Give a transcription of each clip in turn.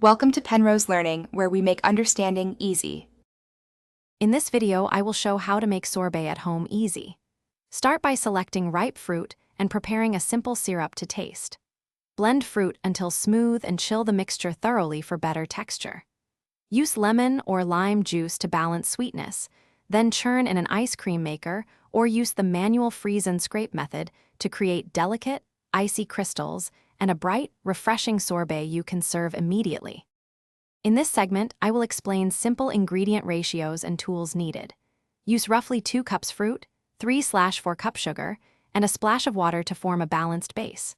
Welcome to Penrose Learning, where we make understanding easy. In this video, I will show how to make sorbet at home easy. Start by selecting ripe fruit and preparing a simple syrup to taste. Blend fruit until smooth and chill the mixture thoroughly for better texture. Use lemon or lime juice to balance sweetness, then churn in an ice cream maker or use the manual freeze and scrape method to create delicate, icy crystals and a bright, refreshing sorbet you can serve immediately. In this segment, I will explain simple ingredient ratios and tools needed. Use roughly 2 cups fruit, 3/4 cup sugar, and a splash of water to form a balanced base.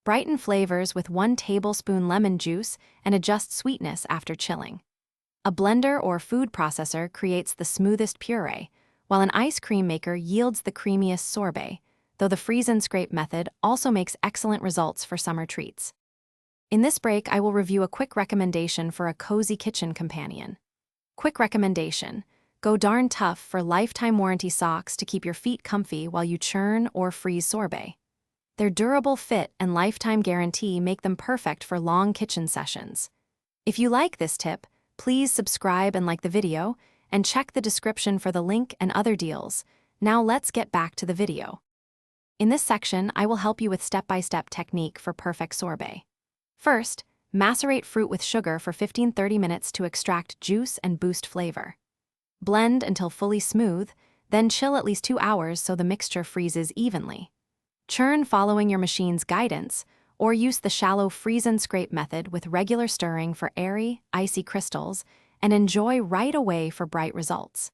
Brighten flavors with 1 tablespoon lemon juice and adjust sweetness after chilling. A blender or food processor creates the smoothest puree, while an ice cream maker yields the creamiest sorbet, though the freeze and scrape method also makes excellent results for summer treats. In this break, I will review a quick recommendation for a cozy kitchen companion. Quick recommendation: go darn tough for lifetime warranty socks to keep your feet comfy while you churn or freeze sorbet. Their durable fit and lifetime guarantee make them perfect for long kitchen sessions. If you like this tip, please subscribe and like the video, and check the description for the link and other deals. Now let's get back to the video. In this section, I will help you with step-by-step technique for perfect sorbet. First, macerate fruit with sugar for 15–30 minutes to extract juice and boost flavor. Blend until fully smooth, then chill at least 2 hours so the mixture freezes evenly. Churn following your machine's guidance, or use the shallow freeze and scrape method with regular stirring for airy, icy crystals, and enjoy right away for bright results.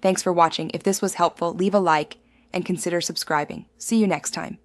Thanks for watching. If this was helpful, leave a like and consider subscribing. See you next time.